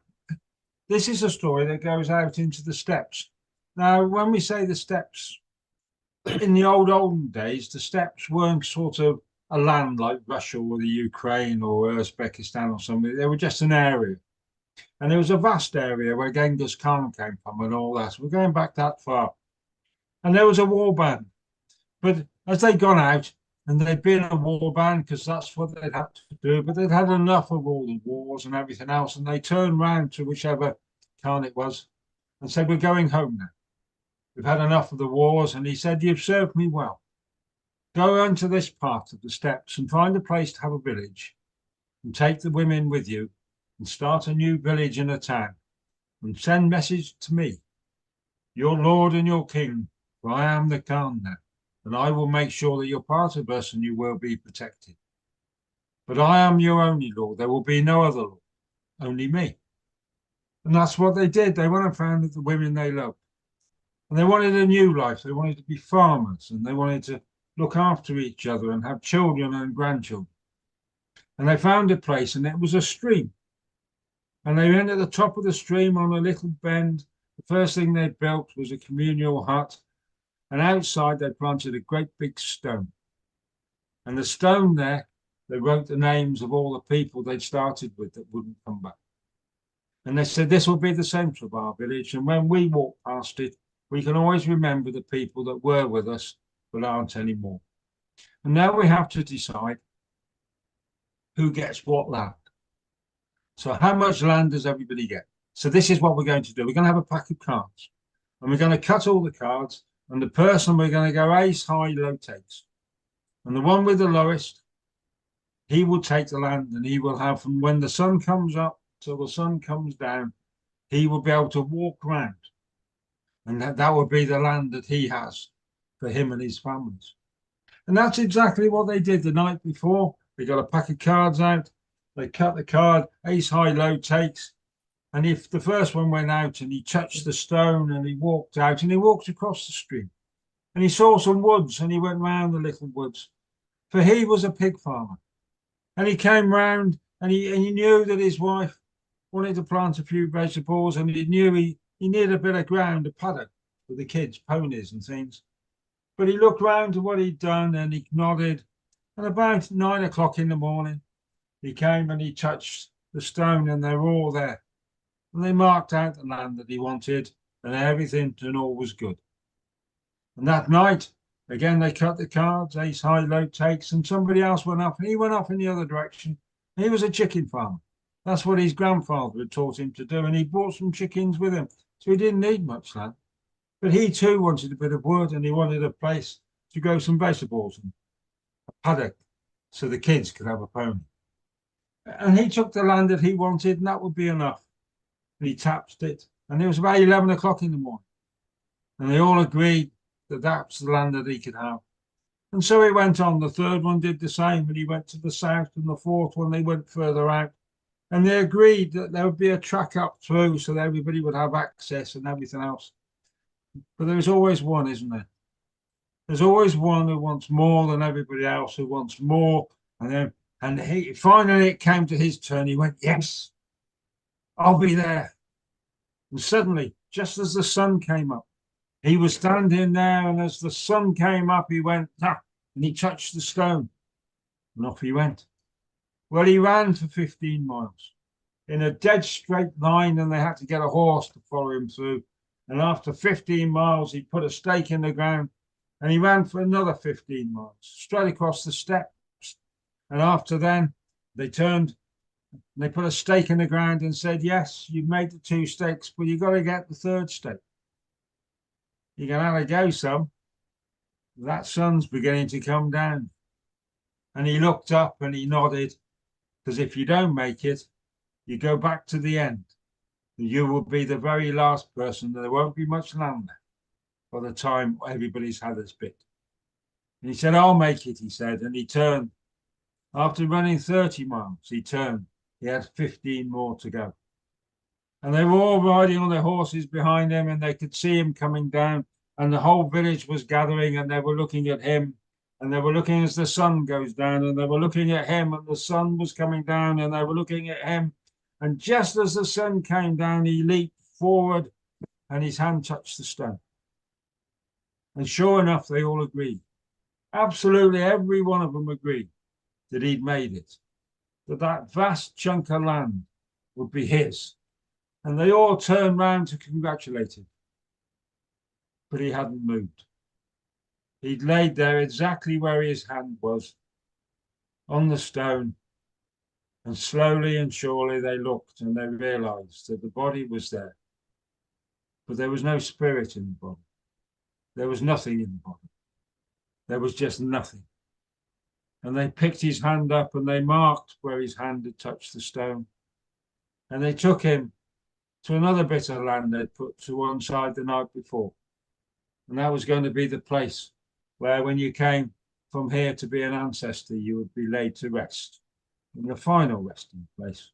this is a story that goes out into the steppes. Now, when we say the steppes, in the olden days, the steppes weren't sort of a land like Russia or the Ukraine or Uzbekistan or something. They were just an area. And there was a vast area where Genghis Khan came from and all that. We're going back that far. And there was a war band. But as they'd gone out, and they'd been a war band because that's what they'd had to do, but they'd had enough of all the wars and everything else, and they turned round to whichever Khan it was and said, we're going home now. We've had enough of the wars. And he said, you've served me well. Go into this part of the steppes and find a place to have a village and take the women with you and start a new village in a town and send message to me, your Lord and your King, for I am the Khan now. And I will make sure that you're part of us and you will be protected. But I am your only Lord. There will be no other Lord, only me. And that's what they did. They went and found the women they loved. And they wanted a new life. They wanted to be farmers and they wanted to look after each other and have children and grandchildren. And they found a place, and it was a stream. And they went at the top of the stream on a little bend. The first thing they built was a communal hut. And outside they planted a great big stone. And the stone there, they wrote the names of all the people they'd started with that wouldn't come back. And they said, this will be the centre of our village. And when we walk past it, we can always remember the people that were with us but aren't anymore. And now we have to decide who gets what land. So how much land does everybody get? So this is what we're going to do. We're going to have a pack of cards. And we're going to cut all the cards. And the person we're going to go ace, high, low takes. And the one with the lowest, he will take the land, and he will have, from when the sun comes up till the sun comes down, he will be able to walk around. And that will be the land that he has for him and his families. And that's exactly what they did the night before. They got a pack of cards out. They cut the card, ace, high, low takes. And if the first one went out and he touched the stone and he walked out and he walked across the stream and he saw some woods and he went round the little woods, for he was a pig farmer. And he came round and he knew that his wife wanted to plant a few vegetables, and he knew he needed a bit of ground, a paddock for the kids, ponies and things. But he looked round to what he'd done and he nodded. And about 9 o'clock in the morning, he came and he touched the stone and they were all there. And they marked out the land that he wanted and everything and all was good. And that night, again, they cut the cards, ace, high, low, takes, and somebody else went off and he went off in the other direction. He was a chicken farmer. That's what his grandfather had taught him to do. And he brought some chickens with him. So he didn't need much land. But he too wanted a bit of wood and he wanted a place to grow some vegetables and a paddock so the kids could have a pony. And he took the land that he wanted and that would be enough. And he taxed it. And it was about 11 o'clock in the morning. And they all agreed that that's the land that he could have. And so he went on. The third one did the same, and he went to the south, and the fourth one, they went further out. And they agreed that there would be a track up through so that everybody would have access and everything else. But there's always one, isn't there? There's always one who wants more than everybody else, who wants more. And he finally it came to his turn. He went, yes, I'll be there. And suddenly, just as the sun came up, he was standing there, and as the sun came up, he went, and he touched the stone, and off he went. Well, he ran for 15 miles in a dead straight line, and they had to get a horse to follow him through. And after 15 miles, he put a stake in the ground, and he ran for another 15 miles, straight across the steppes. And after then, they turned, and they put a stake in the ground and said, yes, you've made the 2 stakes, but you've got to get the 3rd stake. You can have a go some. That sun's beginning to come down. And he looked up and he nodded, because if you don't make it, you go back to the end. You will be the very last person. There won't be much land left by the time everybody's had his bit. And he said, I'll make it, he said. And he turned. After running 30 miles, he turned. He had 15 more to go. And they were all riding on their horses behind him, and they could see him coming down. And the whole village was gathering, and they were looking at him. And they were looking as the sun goes down, and they were looking at him, and the sun was coming down, and they were looking at him. And just as the sun came down, he leaped forward, and his hand touched the stone. And sure enough, they all agreed. Absolutely every one of them agreed that he'd made it, that that vast chunk of land would be his. And they all turned round to congratulate him. But he hadn't moved. He'd laid there exactly where his hand was, on the stone. And slowly and surely they looked, and they realized that the body was there. But there was no spirit in the body. There was nothing in the body. There was just nothing. And they picked his hand up and they marked where his hand had touched the stone. And they took him to another bit of land they'd put to one side the night before. And that was going to be the place where, when you came from here to be an ancestor, you would be laid to rest, in the final resting place.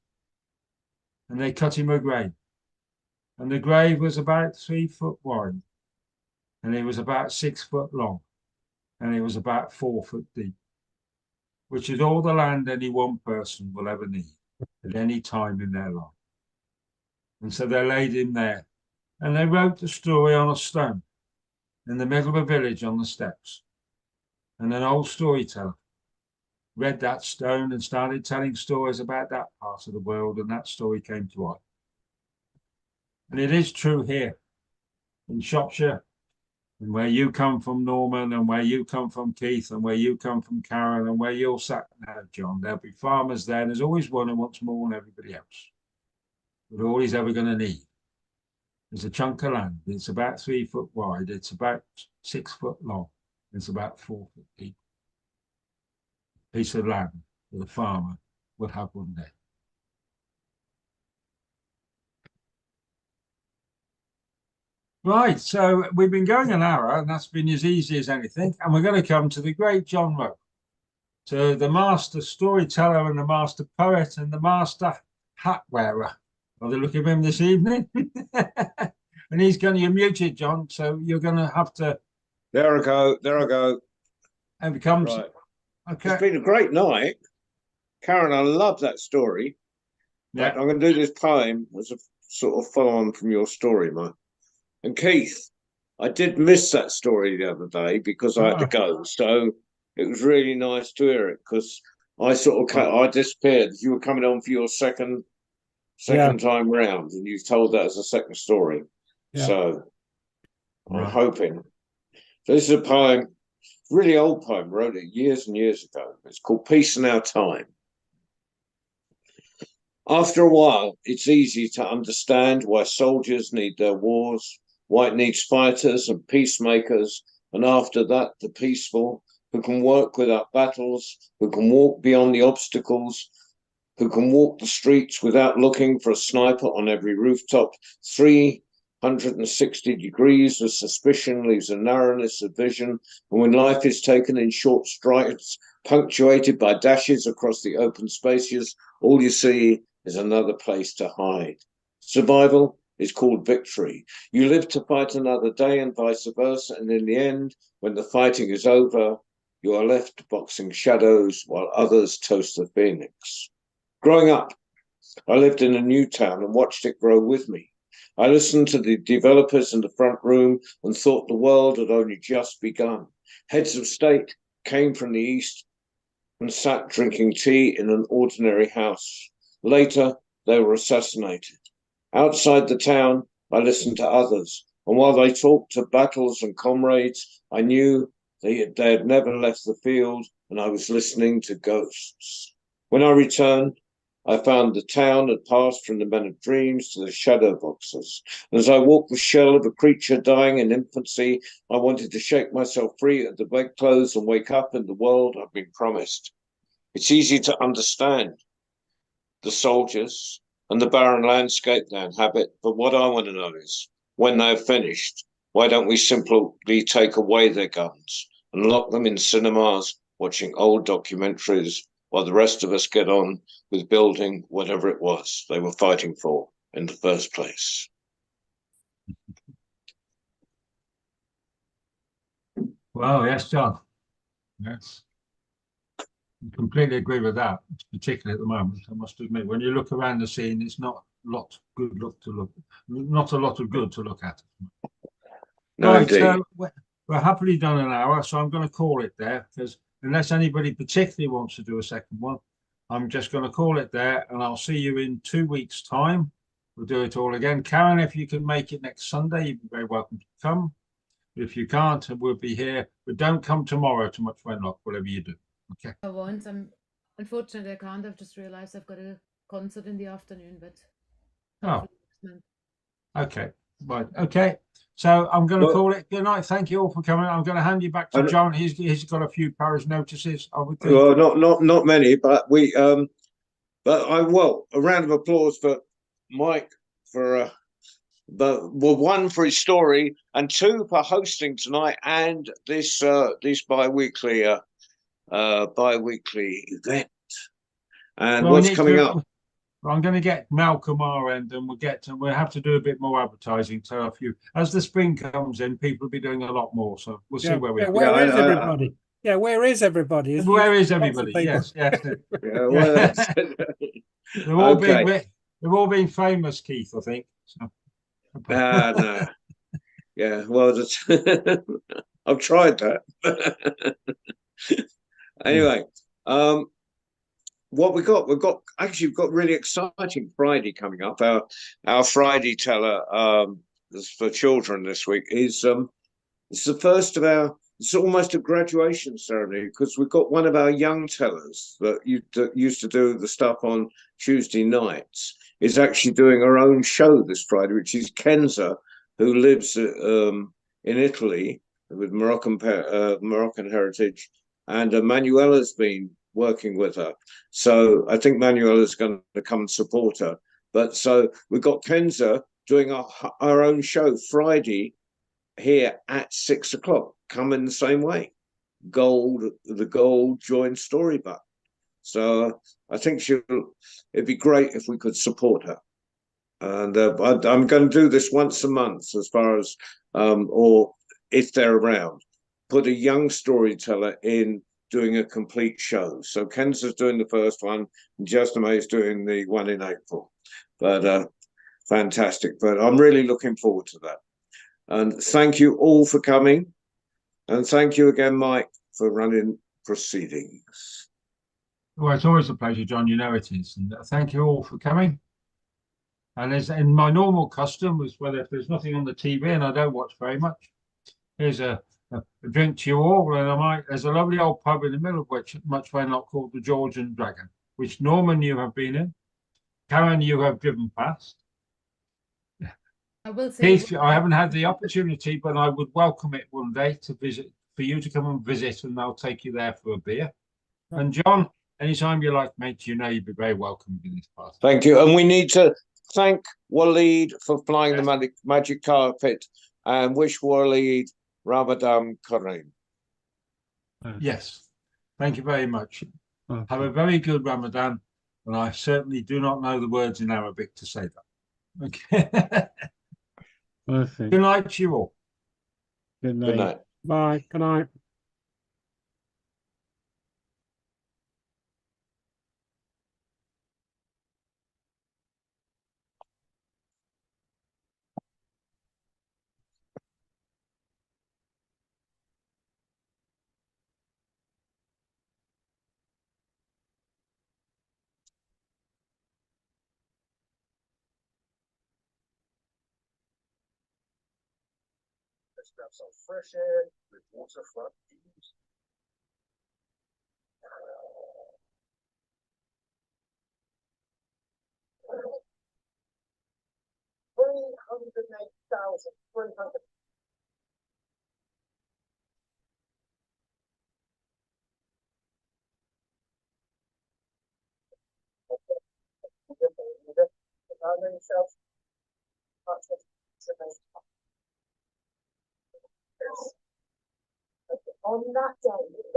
And they cut him a grave. And the grave was about 3 foot wide. And it was about 6 foot long. And it was about 4 foot deep, which is all the land any one person will ever need at any time in their life. And so they laid him there, and they wrote the story on a stone in the middle of a village on the steppes. And an old storyteller read that stone and started telling stories about that part of the world, and that story came to life. And it is true here in Shropshire, and where you come from, Norman, and where you come from, Keith, and where you come from, Karen, and where you're sat now, John. There'll be farmers there. There's always one who wants more than everybody else. But all he's ever going to need is a chunk of land. It's about 3 foot wide. It's about 6 foot long. It's about 4 foot deep. Piece of land that a farmer will have one day. Right, so we've been going an hour, and that's been as easy as anything. And we're going to come to the great John Rowe, to the master storyteller and the master poet and the master hat wearer by the look of him this evening. And he's going to, you're muted, John, so you're going to have to. There I go. There I go. And becomes Right. okay. It's been a great night. Karen, I love that story. Yeah. But I'm going to do this poem as a sort of follow on from your story, Mike. And Keith, I did miss that story the other day because I had to go. So it was really nice to hear it because I sort of I disappeared. You were coming on for your second time round, and you told that as a second story. Yeah. So I'm Right. hoping. So this is a poem, really old poem, wrote it years and years ago. It's called Peace in Our Time. After a while, it's easy to understand why soldiers need their wars, why it needs fighters and peacemakers, and after that, the peaceful, who can work without battles, who can walk beyond the obstacles, who can walk the streets without looking for a sniper on every rooftop. 360 degrees of suspicion leaves a narrowness of vision, and when life is taken in short strides, punctuated by dashes across the open spaces, all you see is another place to hide. Survival is called victory. You live to fight another day and vice versa, and in the end, when the fighting is over, you are left boxing shadows while others toast the phoenix. Growing up, I lived in a new town and watched it grow with me. I listened to the developers in the front room and thought the world had only just begun. Heads of state came from the east and sat drinking tea in an ordinary house. Later, they were assassinated. Outside the town, I listened to others, and while they talked of battles and comrades, I knew they had never left the field, and I was listening to ghosts. When I returned, I found the town had passed from the men of dreams to the shadow boxers. And as I walked the shell of a creature dying in infancy, I wanted to shake myself free of the bedclothes and wake up in the world I've been promised. It's easy to understand the soldiers and the barren landscape they inhabit, but what I want to know is, when they're finished, why don't we simply take away their guns and lock them in cinemas watching old documentaries while the rest of us get on with building whatever it was they were fighting for in the first place? Well, yes, John. Yes. I completely agree with that, particularly at the moment. I must admit, when you look around the scene, it's not a lot of good to look at. No, Right, indeed. so we're happily done an hour, so I'm going to call it there, because unless anybody particularly wants to do a second one, I'm just going to call it there, and I'll see you in 2 weeks' time. We'll do it all again. Karen, if you can make it next Sunday, you'd be very welcome to come. If you can't, we'll be here. But don't come tomorrow to Much Wenlock, whatever you do. Okay. I won't. Unfortunately, I can't. I've just realised I've got a concert in the afternoon, but hopefully next month. Okay. Right. Okay. So I'm going to call it good night. Thank you all for coming. I'm going to hand you back to John. He's got a few parish notices. I would think. Well, not many, but a round of applause for Mike for one for his story, and two for hosting tonight and this bi-weekly event. And what's coming up? I'm going to get Malcolm our end, and we'll have to do a bit more advertising. So as the spring comes in, people will be doing a lot more. So we'll see where we are. Where is everybody? Where is everybody? Where is everybody? Yes. They've all been famous, Keith, I think. So. No. Yeah, well, I've tried that. Anyway, what we've got really exciting Friday coming up. Our Friday teller for children this week is it's the first of it's almost a graduation ceremony, because we've got one of our young tellers that used to do the stuff on Tuesday nights is actually doing her own show this Friday, which is Kenza, who lives in Italy with Moroccan heritage, and Manuela's been working with her. So I think Manuela's going to come and support her. But so we've got Kenza doing our own show Friday here at 6 o'clock. Come in the same way. The gold join story button. So I think it'd be great if we could support her. And I'm going to do this once a month, as far as or if they're around, put a young storyteller in doing a complete show. So Ken's is doing the first one, and Justin May is doing the one in April. But fantastic. But I'm really looking forward to that. And thank you all for coming. And thank you again, Mike, for running proceedings. Well, it's always a pleasure, John. You know it is. And thank you all for coming. And as in my normal custom, was whether if there's nothing on the TV and I don't watch very much, here's a drink to you all. And there's a lovely old pub in the middle of which, much by not called the George and Dragon, which Norman, you have been in. Karen, you have driven past. I will say, Keith, I haven't had the opportunity, but I would welcome it one day to visit, for you to come and visit, and I'll take you there for a beer. And John, anytime you like, mate, you know you'd be very welcome in this party. Thank you. And we need to thank Waleed for flying the magic carpet and wish Waleed Ramadan Kareem. Yes, thank you very much. Okay. Have a very good Ramadan, and I certainly do not know the words in Arabic to say that. Okay. Perfect. Good night to you all. Good night. Good night. Bye. Good night. Let's grab some fresh air with waterfront views. 308,300. On that day,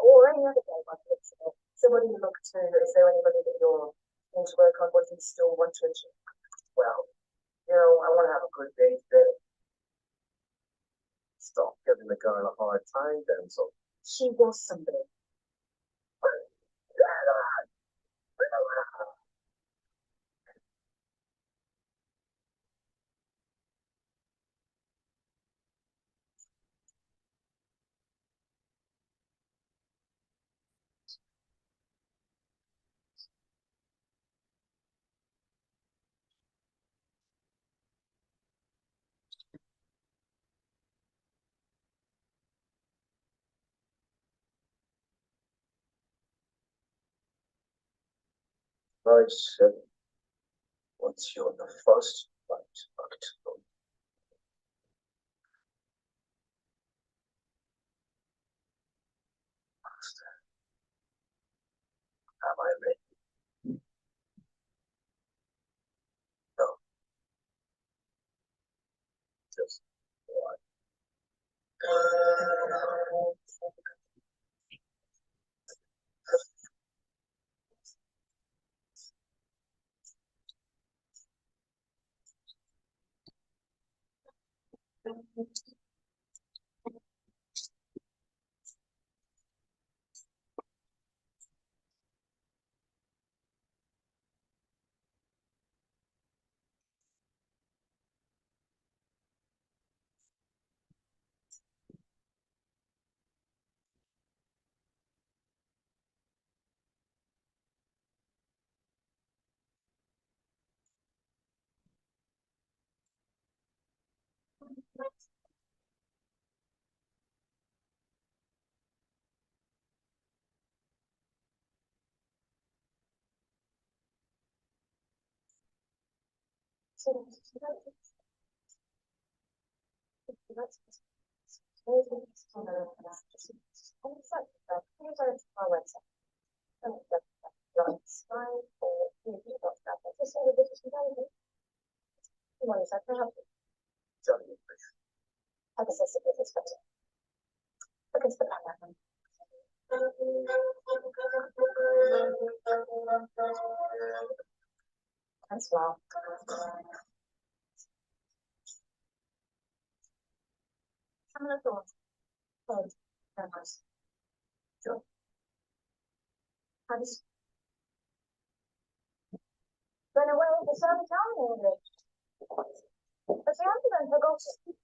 or any other day, by picture, somebody you look to, is there anybody that you're going to work on, what you still want to achieve? Well, you know, I want to have a good day today. Stop giving the girl a hard time, Denzel. She was somebody. Nice. Once you're the first fight act. Am I ready? No. Just one. Thanks, well. Similar thoughts. Head, cameras. Sure. Has been away for some time in English. But the ambulance forgot to speak.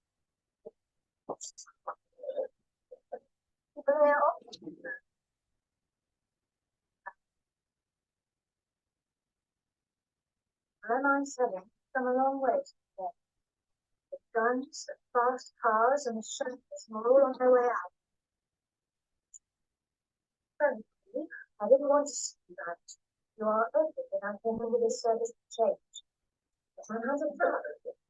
Keeping their options. M97 come a long way today. The guns, the fast cars, and the shuttles were all on their way out. Frankly, I didn't want to see that. You are open that I came into this service to change. But one has a problem.